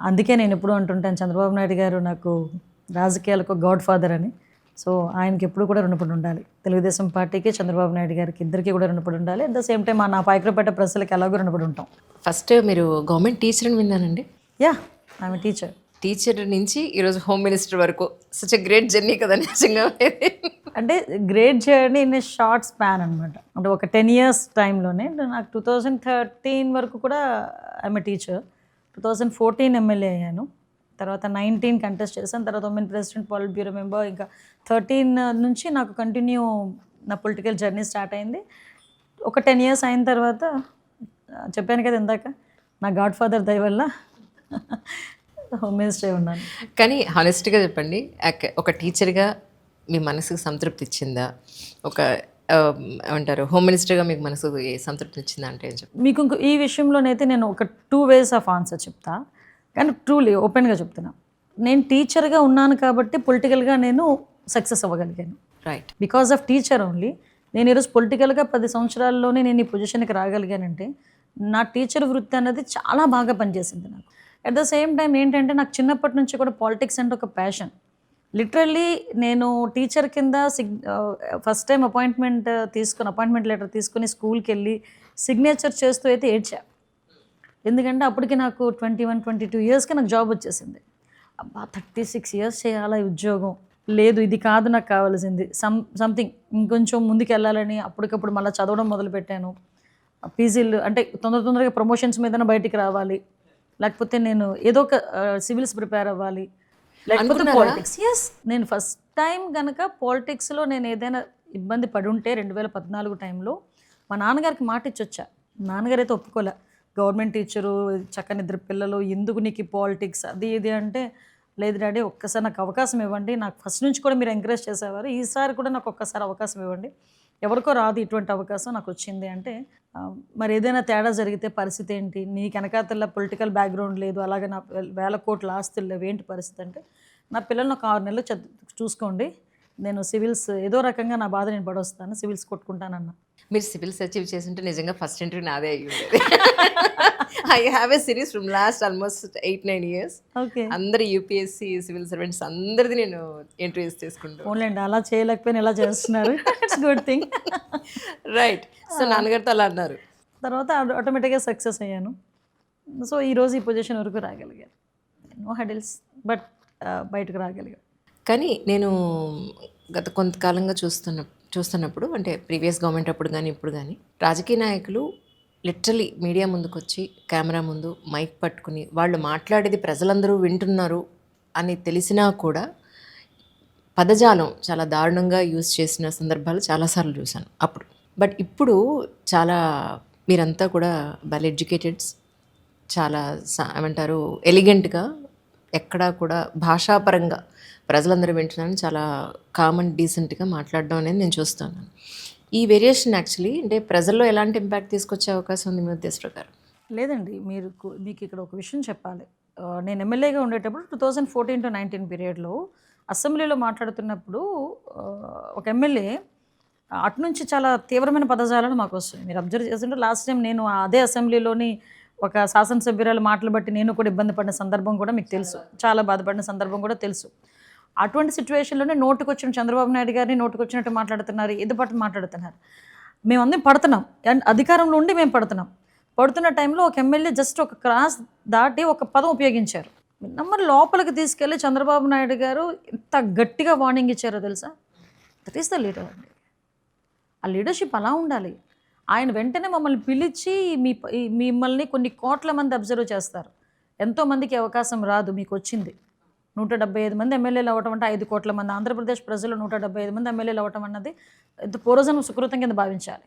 అందుకే నేను ఎప్పుడూ అంటుంటాను చంద్రబాబు నాయుడు గారు నాకు రాజకీయాలకు గాడ్ ఫాదర్ అని. సో ఆయనకి ఎప్పుడు కూడా రుణపడి ఉండాలి. తెలుగుదేశం పార్టీకి, చంద్రబాబు నాయుడు గారికి ఇద్దరికీ కూడా రుణపడి ఉండాలి. అట్ ద సేమ్ టైం నా పాయకరపేట ప్రజలకు ఎలాగో రుణపడి ఉంటాం. ఫస్ట్ మీరు గవర్నమెంట్ టీచర్ అని విన్నానండి. యా, ఆమె టీచర్. టీచర్ నుంచి ఈరోజు హోమ్ మినిస్టర్ వరకు సచ్ ఎ గ్రేట్ జర్నీ కదా నిజంగా. అంటే great journey in a short span అనమాట. అంటే ఒక 10 years టైంలోనే నాకు 2013 వరకు కూడా ఆమె టీచర్. 2014 ఎమ్మెల్యే అయ్యాను. తర్వాత 19 కంటెస్ట్ చేశాను. తర్వాత ఉమెన్ ప్రెసిడెంట్, పాలిట్ బ్యూరో మెంబర్. ఇంకా 13 నుంచి నాకు కంటిన్యూ నా పొలిటికల్ జర్నీ స్టార్ట్ అయింది. ఒక 10 years అయిన తర్వాత చెప్పాను కదా ఇందాక, నా గాడ్ ఫాదర్ దయ వల్ల హోమ్ మినిస్టర్ అయి ఉన్నాను. కానీ హానెస్ట్గా చెప్పండి, ఒక టీచర్గా మీ మనసుకు సంతృప్తి ఇచ్చిందా? ఒక ఏమంటారు, హోమ్ మినిస్టర్గా మీకు మనసుకు సంతృప్తి ఇచ్చిందా అంటే ఏం చెప్పండి? మీకు ఈ విషయంలోనైతే నేను ఒక 2 ways ఆఫ్ ఆన్సర్ చెప్తా. కానీ ట్రూలీ ఓపెన్గా చెప్తున్నా, నేను టీచర్గా ఉన్నాను కాబట్టి పొలిటికల్గా నేను సక్సెస్ అవ్వగలిగాను. Right. Because of teacher only. నేను ఈరోజు పొలిటికల్గా 10 సంవత్సరాల్లోనే నేను ఈ పొజిషన్కి రాగలిగానంటే నా టీచర్ వృత్తి అన్నది చాలా బాగా పనిచేసింది నాకు. అట్ ద సేమ్ టైం ఏంటంటే నాకు చిన్నప్పటి నుంచి కూడా పాలిటిక్స్ అంటే ఒక ప్యాషన్. లిటరల్లీ నేను టీచర్ కింద ఫస్ట్ టైం అపాయింట్మెంట్ లెటర్ తీసుకుని స్కూల్కి వెళ్ళి సిగ్నేచర్ చేస్తూ అయితే ఏడ్చా. ఎందుకంటే అప్పటికి నాకు 21-22 yearsకి నాకు జాబ్ వచ్చేసింది. అబ్బా 36 years చేయాలా ఈ ఉద్యోగం, లేదు ఇది కాదు నాకు కావాల్సింది, సంథింగ్ ఇంకొంచెం ముందుకు వెళ్ళాలని అప్పటికప్పుడు మళ్ళీ చదవడం మొదలుపెట్టాను. పీజీలు అంటే తొందరగా ప్రమోషన్స్ మీదనే బయటికి రావాలి, లేకపోతే నేను ఏదో ఒక సివిల్స్ ప్రిపేర్ అవ్వాలి, లేకపోతే పాలిటిక్స్. ఎస్, నేను ఫస్ట్ టైం కనుక పాలిటిక్స్లో నేను ఏదైనా ఇబ్బంది పడి ఉంటే 2014 టైంలో మా నాన్నగారికి మాట ఇచ్చొచ్చా. నాన్నగారు అయితే ఒప్పుకోలే. గవర్నమెంట్ టీచరు, చక్కని 2 పిల్లలు, ఎందుకు నీకు పాలిటిక్స్ అది ఇది అంటే, లేదు డాడీ ఒక్కసారి నాకు అవకాశం ఇవ్వండి, నాకు ఫస్ట్ నుంచి కూడా మీరు ఎంకరేజ్ చేసేవారు, ఈసారి కూడా నాకు ఒక్కసారి అవకాశం ఇవ్వండి, ఎవరికో రాదు ఇటువంటి అవకాశం, నాకు వచ్చింది అంటే మరి ఏదైనా తేడా జరిగితే పరిస్థితి ఏంటి, నీకు వెనకాతల పొలిటికల్ బ్యాక్గ్రౌండ్ లేదు, అలాగే నా 1000 కోట్ల ఆస్తులు లేవు, ఏంటి పరిస్థితి అంటే, నా పిల్లల్ని ఒక 6 నెలలు చూసుకోండి, నేను సివిల్స్ ఏదో రకంగా నా బాధ నేను పడొస్తాను, సివిల్స్ కొట్టుకుంటానన్న. మీరు సివిల్స్ అచీవ్ చేసింటే నిజంగా ఫస్ట్ ఇంటర్వ్యూ నాదే అయ్యి ఉండేది. I have a series from last almost 8-9 years. Okay, అందరు యూపీఎస్సీ సివిల్ సర్వెంట్స్ అందరిది నేను ఇంటర్వ్యూస్ చేసుకుంటాను. ఓన్లేండి అలా చేయలేకపోయినా ఇలా చేస్తున్నారు. It's good thing. Right. So నాన్నగారితో అలా అన్నారు. తర్వాత ఆటోమేటిక్గా సక్సెస్ అయ్యాను. సో ఈరోజు ఈ పొజిషన్ వరకు రాగలిగాను. నో హెడిల్స్, బట్ బయటకు రాగలిగాను. కానీ నేను గత కొంతకాలంగా చూస్తున్నప్పుడు, అంటే ప్రీవియస్ గవర్నమెంట్ అప్పుడు కానీ ఇప్పుడు కానీ, రాజకీయ నాయకులు లిటరలీ మీడియా ముందుకు వచ్చి కెమెరా ముందు మైక్ పట్టుకుని వాళ్ళు మాట్లాడేది ప్రజలందరూ వింటున్నారు అని తెలిసినా కూడా పదజాలం చాలా దారుణంగా యూజ్ చేసిన సందర్భాలు చాలాసార్లు చూశాను అప్పుడు. బట్ ఇప్పుడు చాలా మీరంతా కూడా వెల్ ఎడ్యుకేటెడ్స్, చాలా ఏమంటారు ఎలిగెంట్గా, ఎక్కడా కూడా భాషాపరంగా ప్రజలందరూ వింటున్నాను చాలా కామన్ డీసెంట్గా మాట్లాడడం అనేది నేను చూస్తాను. ఈ వేరియేషన్ యాక్చువల్లీ అంటే ప్రజల్లో ఎలాంటి ఇంపాక్ట్ తీసుకొచ్చే అవకాశం ఉంది మీ ఉద్దేశ ప్రకారం? లేదండి, మీకు ఇక్కడ ఒక విషయం చెప్పాలి. నేను ఎమ్మెల్యేగా ఉండేటప్పుడు 2014-19 పీరియడ్లో అసెంబ్లీలో మాట్లాడుతున్నప్పుడు ఒక ఎమ్మెల్యే అటు నుంచి చాలా తీవ్రమైన పదజాలను మాకు వస్తుంది. మీరు అబ్జర్వ్ చేస్తుంటే లాస్ట్ టైం నేను అదే అసెంబ్లీలోని ఒక శాసనసభ్యురాలు మాటలు బట్టి నేను కూడా ఇబ్బంది పడిన సందర్భం కూడా మీకు తెలుసు, చాలా బాధపడిన సందర్భం కూడా తెలుసు. అటువంటి సిచ్యువేషన్లోనే నోటుకొచ్చిన చంద్రబాబు నాయుడు గారిని నోటుకొచ్చినట్టు మాట్లాడుతున్నారు, ఏదో పాటు మాట్లాడుతున్నారు. మేమందరం పడుతున్నాం, అండ్ అధికారంలో ఉండి మేము పడుతున్న టైంలో ఒక ఎమ్మెల్యే జస్ట్ ఒక క్రాస్ దాటి ఒక పదం ఉపయోగించారు. నమ్మరు లోపలికి తీసుకెళ్ళి చంద్రబాబు నాయుడు గారు ఎంత గట్టిగా వార్నింగ్ ఇచ్చారో తెలుసా? దట్ ఈస్ ద లీడర్ అండి. ఆ లీడర్షిప్ అలా ఉండాలి. ఆయన వెంటనే మమ్మల్ని పిలిచి మిమ్మల్ని కొన్ని కోట్ల మంది అబ్జర్వ్ చేస్తారు, ఎంతోమందికి అవకాశం రాదు, మీకు వచ్చింది 175 మంది ఎమ్మెల్యేలు అవ్వటం అంటే 5 కోట్ల మంది ఆంధ్రప్రదేశ్ ప్రజలు 175 మంది ఎమ్మెల్యేలు అవ్వటం అన్నది ఎంత పూర్వజన్మ సుకృతం కింద భావించాలి.